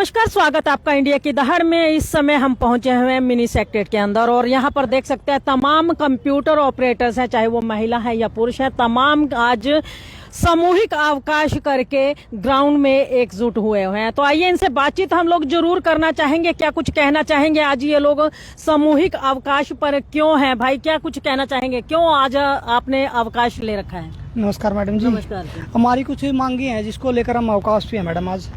नमस्कार, स्वागत है आपका इंडिया की दहाड़ में। इस समय हम पहुंचे हुए हैं मिनी सेक्रेटरीट के अंदर और यहाँ पर देख सकते हैं तमाम कंप्यूटर ऑपरेटर्स हैं, चाहे वो महिला है या पुरुष है, तमाम आज सामूहिक अवकाश करके ग्राउंड में एकजुट हुए हैं। तो आइए इनसे बातचीत हम लोग जरूर करना चाहेंगे, क्या कुछ कहना चाहेंगे। आज ये लोग सामूहिक अवकाश पर क्यों हैं? भाई क्या कुछ कहना चाहेंगे, क्यों आज आपने अवकाश ले रखा है? नमस्कार मैडम जी। नमस्कार। हमारी कुछ मांगे हैं जिसको लेकर हम अवकाश पे हैं मैडम आज।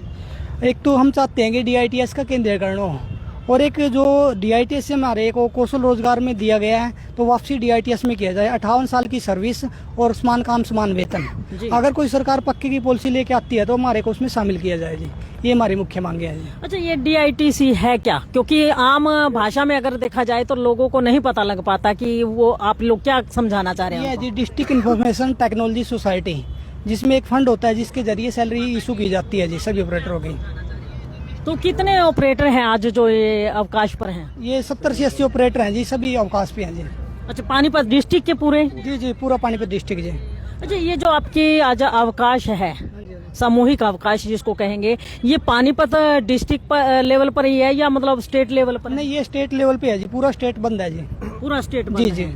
एक तो हम चाहते हैं कि डीआईटीएस का केंद्रीकरण हो, और एक जो डीआईटीएस से हमारे को कौशल रोजगार में दिया गया है तो वापसी डीआईटीएस में किया जाए। 58 साल की सर्विस और समान काम समान वेतन। अगर कोई सरकार पक्के की पॉलिसी लेके आती है तो हमारे को उसमें शामिल किया जाए जी। ये हमारी मुख्य मांगे हैं जी। अच्छा, ये डीआईटीसी है क्या? क्योंकि आम भाषा में अगर देखा जाए तो लोगों को नहीं पता लग पाता कि वो आप लोग क्या समझाना चाह रहे हैं। ये जी डिस्ट्रिक्ट इंफॉर्मेशन टेक्नोलॉजी सोसाइटी, जिसमें एक फंड होता है जिसके जरिए सैलरी इशू की जाती है जी सभी ऑपरेटरों की। तो कितने ऑपरेटर हैं आज जो ये अवकाश पर हैं? ये 70 से 80 ऑपरेटर हैं जी, सभी अवकाश पे हैं जी। अच्छा, पानीपत डिस्ट्रिक्ट के पूरे? जी जी, पूरा पानीपत डिस्ट्रिक्ट जी। अच्छा, ये जो आपकी आज अवकाश है, सामूहिक अवकाश जिसको कहेंगे, ये पानीपत डिस्ट्रिक्ट लेवल पर ही है या मतलब स्टेट लेवल पर? नहीं, ये स्टेट लेवल पे है जी, पूरा स्टेट बंद है जी। पूरा स्टेट बंद जी है। जी।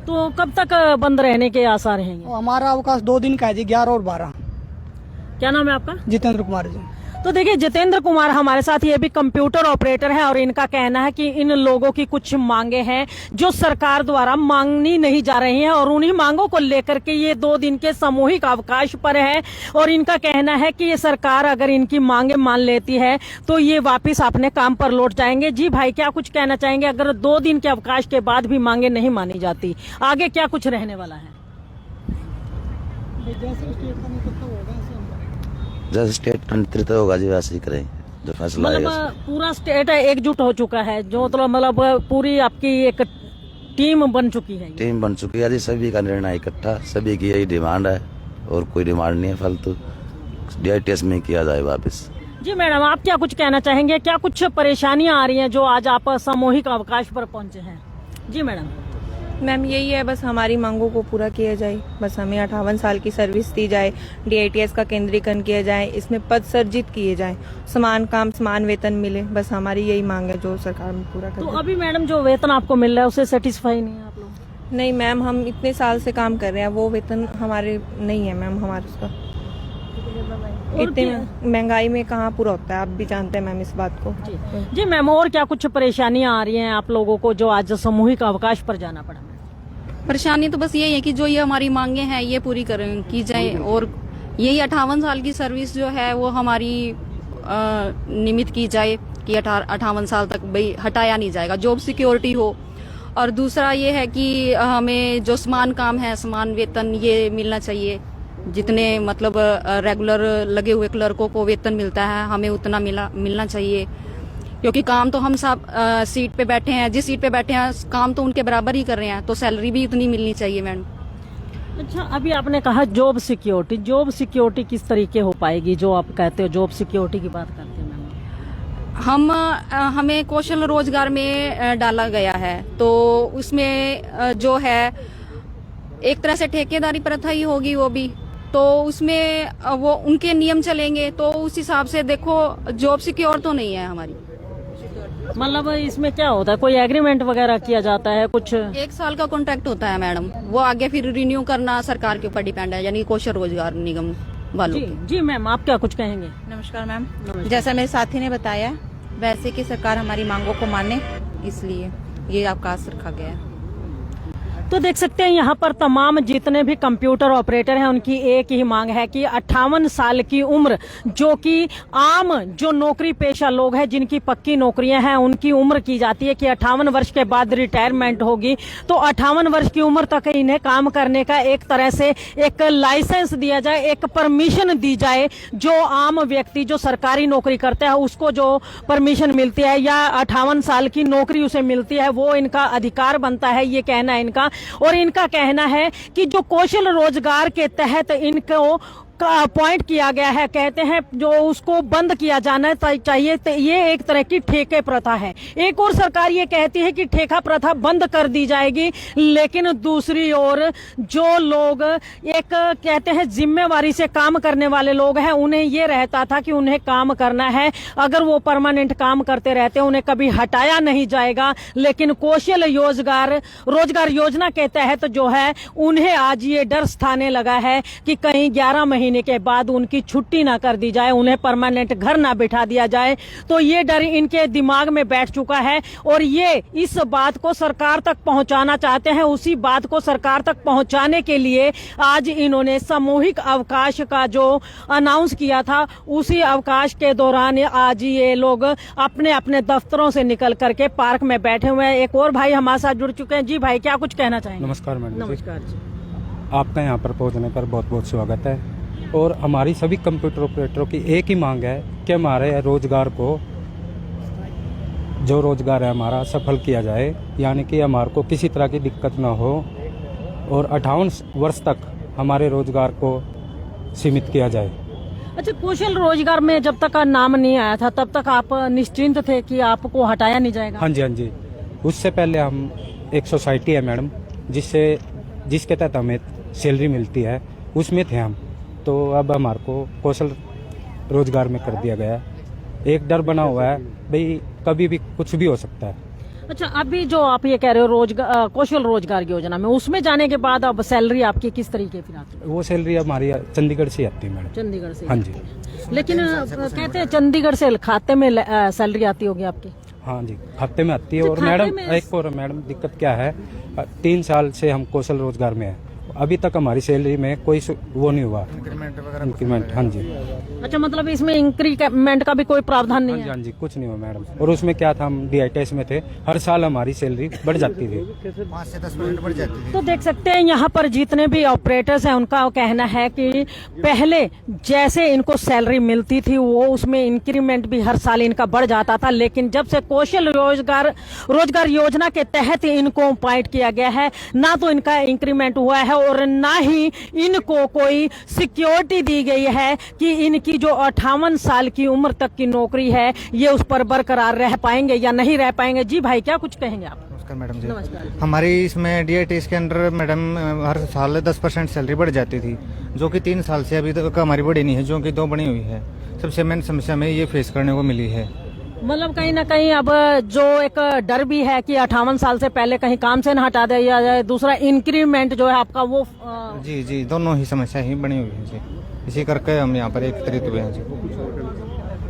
तो कब तक बंद रहने के आसार रहेंगे? हमारा अवकाश 2 दिन का है जी, 11 और 12। क्या नाम है आपका? जितेंद्र कुमार जी। तो देखिए, जितेंद्र कुमार हमारे साथ, ये भी कंप्यूटर ऑपरेटर है और इनका कहना है कि इन लोगों की कुछ मांगे हैं जो सरकार द्वारा मांगनी नहीं जा रही हैं और उन्हीं मांगों को लेकर के ये 2 दिन के सामूहिक अवकाश पर है। और इनका कहना है कि ये सरकार अगर इनकी मांगे मान लेती है तो ये वापिस अपने काम पर लौट जाएंगे। जी भाई, क्या कुछ कहना चाहेंगे? अगर 2 दिन के अवकाश के बाद भी मांगे नहीं मानी जाती, आगे क्या कुछ रहने वाला है? जैसे स्टेट नेतृत्व होगा जी वैसे ही करें जो फैसला आएगा। पूरा स्टेट एकजुट हो चुका है, जो मतलब पूरी आपकी एक टीम बन चुकी है। टीम बन चुकी है जी, सभी का निर्णय इकट्ठा, सभी की यही डिमांड है और कोई डिमांड नहीं है फालतू। डीआईटीएस में किया जाए वापस। जी मैडम, आप क्या कुछ कहना चाहेंगे? क्या कुछ परेशानियां आ रही हैं जो आज आप सामूहिक अवकाश पर पहुंचे हैं? जी मैडम। मैम, यही है, बस हमारी मांगों को पूरा किया जाए। बस हमें 58 साल की सर्विस दी जाए, डीआईटीएस का केंद्रीकरण किया जाए, इसमें पद सर्जित किए जाए, समान काम समान वेतन मिले। बस हमारी यही मांग है जो सरकार में पूरा करे। तो अभी मैडम जो वेतन आपको मिल रहा है उससे सेटिस्फाई नहीं है आप लोग? नहीं मैम, हम इतने साल से काम कर रहे हैं, वो वेतन हमारे नहीं है मैम। हमारे उसका इतने महंगाई में कहाँ पूरा होता है, आप भी जानते हैं मैम इस बात को। जी मैम, और क्या कुछ परेशानियां आ रही हैं आप लोगों को जो आज सामूहिक अवकाश पर जाना पड़ा? परेशानी तो बस यही है कि जो ये हमारी मांगे हैं ये पूरी की जाए, और यही 58 साल की सर्विस जो है वो हमारी नियमित की जाए कि 58 साल तक भाई हटाया नहीं जाएगा, जॉब सिक्योरिटी हो। और दूसरा ये है कि हमें जो समान काम है समान वेतन ये मिलना चाहिए। जितने मतलब रेगुलर लगे हुए क्लर्कों को वेतन मिलता है, हमें उतना मिलना चाहिए, क्योंकि काम तो हम सब सीट पे बैठे हैं, जिस सीट पे बैठे हैं काम तो उनके बराबर ही कर रहे हैं, तो सैलरी भी उतनी मिलनी चाहिए मैडम। अच्छा, अभी आपने कहा जॉब सिक्योरिटी, जॉब सिक्योरिटी किस तरीके हो पाएगी जो आप कहते हो जॉब सिक्योरिटी की बात करते हैं मैम? हमें कौशल रोजगार में डाला गया है, तो उसमें जो है एक तरह से ठेकेदारी प्रथा ही होगी वो भी, तो उसमें वो उनके नियम चलेंगे, तो उस हिसाब से देखो जॉब सिक्योर तो नहीं है हमारी। मतलब इसमें क्या होता है, कोई एग्रीमेंट वगैरह किया जाता है कुछ? 1 साल का कॉन्ट्रैक्ट होता है मैडम, वो आगे फिर रिन्यू करना सरकार के ऊपर डिपेंड है, यानी कौशल रोजगार निगम वालों। जी मैम, आप क्या कुछ कहेंगे? नमस्कार मैम। जैसा मेरे साथी ने बताया वैसे कि सरकार हमारी मांगों को माने, इसलिए ये अवकाश रखा गया है। तो देख सकते हैं यहाँ पर तमाम जितने भी कंप्यूटर ऑपरेटर हैं उनकी एक ही मांग है कि 58 साल की उम्र, जो कि आम जो नौकरी पेशा लोग हैं जिनकी पक्की नौकरियां हैं उनकी उम्र की जाती है कि 58 वर्ष के बाद रिटायरमेंट होगी, तो 58 वर्ष की उम्र तक इन्हें काम करने का एक तरह से एक लाइसेंस दिया जाए, एक परमिशन दी जाए। जो आम व्यक्ति जो सरकारी नौकरी करता है उसको जो परमिशन मिलती है या 58 साल की नौकरी उसे मिलती है, वो इनका अधिकार बनता है, ये कहना है इनका। और इनका कहना है कि जो कौशल रोजगार के तहत इनको पॉइंट किया गया है। कहते हैं जो उसको बंद किया जाना चाहिए। तो ये एक तरह की ठेके प्रथा है। एक और सरकार ये कहती है कि ठेका प्रथा बंद कर दी जाएगी, लेकिन दूसरी ओर जो लोग एक कहते हैं जिम्मेवारी से काम करने वाले लोग हैं, उन्हें ये रहता था कि उन्हें काम करना है, अगर वो परमानेंट काम करते रहते उन्हें कभी हटाया नहीं जाएगा। लेकिन कौशल रोजगार योजना के तहत जो है उन्हें आज ये डर सताने लगा है कि कहीं 11 महीने के बाद उनकी छुट्टी ना कर दी जाए, उन्हें परमानेंट घर ना बिठा दिया जाए। तो ये डर इनके दिमाग में बैठ चुका है और ये इस बात को सरकार तक पहुंचाना चाहते हैं। उसी बात को सरकार तक पहुंचाने के लिए आज इन्होंने सामूहिक अवकाश का जो अनाउंस किया था, उसी अवकाश के दौरान आज ये लोग अपने अपने दफ्तरों से निकल करके पार्क में बैठे हुए हैं। एक और भाई हमारे साथ जुड़ चुके हैं। जी भाई, क्या कुछ कहना चाहेंगे? नमस्कार मैडम। नमस्कार जी। आपका यहाँ पर पहुँचने पर बहुत बहुत स्वागत है। और हमारी सभी कंप्यूटर ऑपरेटरों की एक ही मांग है कि हमारे रोजगार को, जो रोजगार है हमारा, सफल किया जाए, यानी कि हमारे को किसी तरह की दिक्कत ना हो और 58 वर्ष तक हमारे रोजगार को सीमित किया जाए। अच्छा, कौशल रोजगार में जब तक नाम नहीं आया था तब तक आप निश्चिंत थे कि आपको हटाया नहीं जाएगा? हाँ जी, हाँ जी। उससे पहले हम एक सोसाइटी है मैडम, जिसके तहत हमें सैलरी मिलती है, उसमें थे हम। तो अब हमारे को कौशल रोजगार में कर दिया गया है। एक डर बना हुआ है भाई कभी भी कुछ भी हो सकता है। अच्छा, अभी जो आप ये कह रहे हो कौशल रोजगार योजना में, उसमें जाने के बाद अब सैलरी आपकी किस तरीके की आती है? वो सैलरी हमारी चंडीगढ़ से आती है मैडम। चंडीगढ़ से? हाँ जी। लेकिन कहते हैं चंडीगढ़ से खाते में सैलरी आती होगी आपकी? हाँ जी, खाते में आती है। अच्छा, और मैडम एक और मैडम दिक्कत क्या है, 3 साल से हम कौशल रोजगार में है, अभी तक हमारी सैलरी में कोई वो नहीं हुआ इंक्रीमेंट। हाँ जी। अच्छा, मतलब इसमें इंक्रीमेंट का भी कोई प्रावधान नहीं है? हाँ जी, कुछ नहीं हुआ मैडम। और उसमें क्या था, हम DITS में थे, हर साल हमारी सैलरी बढ़ जाती थी, 5 से 10% बढ़ जाती थी। तो देख सकते हैं यहाँ पर जितने भी ऑपरेटर्स हैं उनका कहना है कि पहले जैसे इनको सैलरी मिलती थी वो उसमें इंक्रीमेंट भी हर साल इनका बढ़ जाता था, लेकिन जब से कौशल रोजगार योजना के तहत इनको अपॉइंट किया गया है, ना तो इनका इंक्रीमेंट हुआ है और ना ही इनको कोई सिक्योरिटी दी गई है कि इनकी जो 58 साल की उम्र तक की नौकरी है ये उस पर बरकरार रह पाएंगे या नहीं रह पाएंगे। जी भाई, क्या कुछ कहेंगे आप? नमस्कार मैडम जी। नमस्कार। हमारी इसमें DITS के अंडर मैडम हर साल 10% सैलरी बढ़ जाती थी, जो कि 3 साल से अभी तक हमारी बढ़ी नहीं है, जो कि 2 बढ़ी हुई है। सबसे मेन समस्या में ये फेस करने को मिली है। मतलब कहीं ना कहीं अब जो एक डर भी है कि 58 साल से पहले कहीं काम से न हटा दिया जाए, दूसरा इंक्रीमेंट जो है आपका वो जी जी, दोनों ही समस्या ही बनी हुई है जी। इसी करके हम यहाँ पर एकत्रित हुए हैं जी।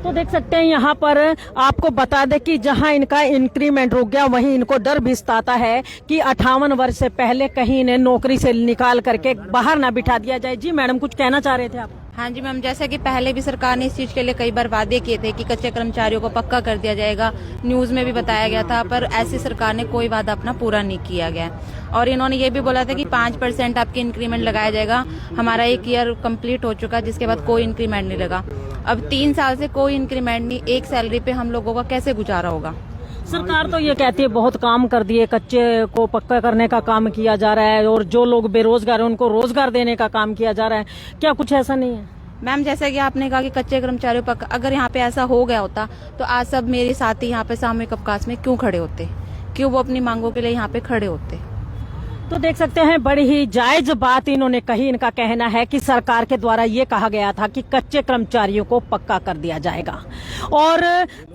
तो देख सकते हैं यहाँ पर आपको बता दें कि जहाँ इनका इंक्रीमेंट रुक गया वहीं इनको डर भी सताता है कि 58 वर्ष से पहले कहीं इन्हें नौकरी से निकाल करके बाहर ना बिठा दिया जाए। जी मैडम, कुछ कहना चाह रहे थे आप? हाँ जी मैम, जैसा कि पहले भी सरकार ने इस चीज के लिए कई बार वादे किए थे कि कच्चे कर्मचारियों को पक्का कर दिया जाएगा, न्यूज में भी बताया गया था, पर ऐसी सरकार ने कोई वादा अपना पूरा नहीं किया गया। और इन्होंने ये भी बोला था कि 5% आपकी इंक्रीमेंट लगाया जाएगा। हमारा 1 ईयर कंप्लीट हो चुका, जिसके बाद कोई इंक्रीमेंट नहीं लगा। अब 3 साल से कोई इंक्रीमेंट नहीं, एक सैलरी पे हम लोगों का कैसे गुजारा होगा? सरकार तो ये कहती है बहुत काम कर दिए, कच्चे को पक्का करने का काम किया जा रहा है और जो लोग बेरोजगार हैं उनको रोजगार देने का काम किया जा रहा है। क्या कुछ ऐसा नहीं है? मैम, जैसा कि आपने कहा कि कच्चे कर्मचारियों पर अगर यहाँ पे ऐसा हो गया होता तो आज सब मेरे साथी यहाँ पे सामूहिक अवकाश में क्यों खड़े होते, क्यों वो अपनी मांगों के लिए यहाँ पे खड़े होते? तो देख सकते हैं बड़ी ही जायज बात इन्होंने कही। इनका कहना है कि सरकार के द्वारा ये कहा गया था कि कच्चे कर्मचारियों को पक्का कर दिया जाएगा और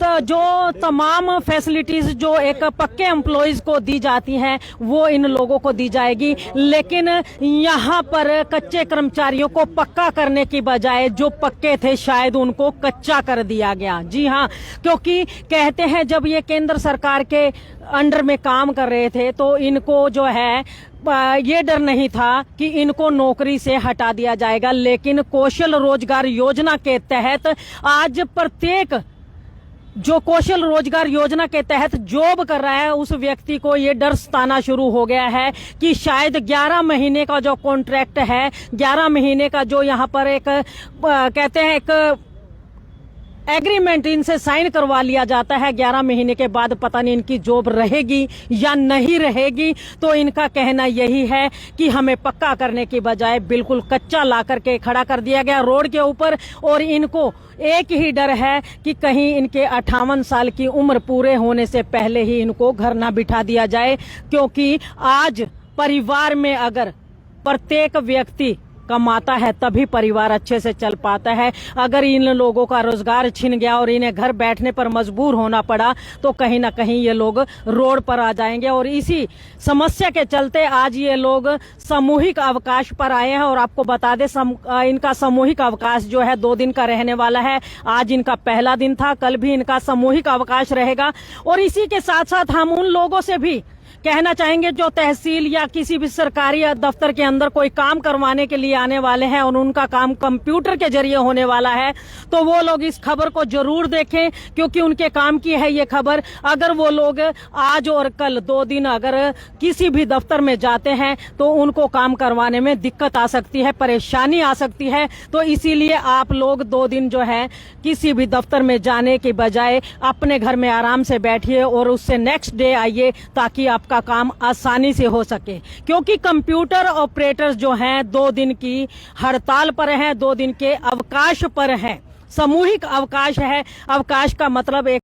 तो जो तमाम फैसिलिटीज जो एक पक्के एम्प्लॉइज को दी जाती हैं वो इन लोगों को दी जाएगी, लेकिन यहाँ पर कच्चे कर्मचारियों को पक्का करने की बजाय जो पक्के थे शायद उनको कच्चा कर दिया गया। जी हाँ, क्योंकि कहते हैं जब ये केंद्र सरकार के अंडर में काम कर रहे थे तो इनको जो है ये डर नहीं था कि इनको नौकरी से हटा दिया जाएगा, लेकिन कौशल रोजगार योजना के तहत आज प्रत्येक जो कौशल रोजगार योजना के तहत जॉब कर रहा है उस व्यक्ति को ये डर सताना शुरू हो गया है कि शायद 11 महीने का जो कॉन्ट्रैक्ट है, 11 महीने का जो यहाँ पर एक कहते हैं एक एग्रीमेंट इनसे साइन करवा लिया जाता है। 11 महीने के बाद पता नहीं इनकी जॉब रहेगी या नहीं रहेगी। तो इनका कहना यही है कि हमें पक्का करने की बजाय बिल्कुल कच्चा ला करके खड़ा कर दिया गया रोड के ऊपर, और इनको एक ही डर है कि कहीं इनके 58 साल की उम्र पूरे होने से पहले ही इनको घर ना बिठा दिया जाए। क्योंकि आज परिवार में अगर प्रत्येक व्यक्ति कमाता है तभी परिवार अच्छे से चल पाता है। अगर इन लोगों का रोजगार छिन गया और इन्हें घर बैठने पर मजबूर होना पड़ा तो कहीं ना कहीं ये लोग रोड पर आ जाएंगे। और इसी समस्या के चलते आज ये लोग सामूहिक अवकाश पर आए हैं। और आपको बता दें इनका सामूहिक अवकाश जो है 2 दिन का रहने वाला है। आज इनका पहला दिन था, कल भी इनका सामूहिक अवकाश रहेगा। और इसी के साथ साथ हम उन लोगों से भी कहना चाहेंगे जो तहसील या किसी भी सरकारी दफ्तर के अंदर कोई काम करवाने के लिए आने वाले हैं और उनका काम कंप्यूटर के जरिए होने वाला है, तो वो लोग इस खबर को जरूर देखें, क्योंकि उनके काम की है ये खबर। अगर वो लोग आज और कल 2 दिन अगर किसी भी दफ्तर में जाते हैं तो उनको काम करवाने में दिक्कत आ सकती है, परेशानी आ सकती है। तो इसीलिए आप लोग 2 दिन जो है किसी भी दफ्तर में जाने के बजाय अपने घर में आराम से बैठिए और उससे नेक्स्ट डे आइए, ताकि आपका काम आसानी से हो सके। क्योंकि कंप्यूटर ऑपरेटर्स जो हैं 2 दिन की हड़ताल पर हैं, 2 दिन के अवकाश पर हैं। सामूहिक अवकाश है। अवकाश का मतलब एक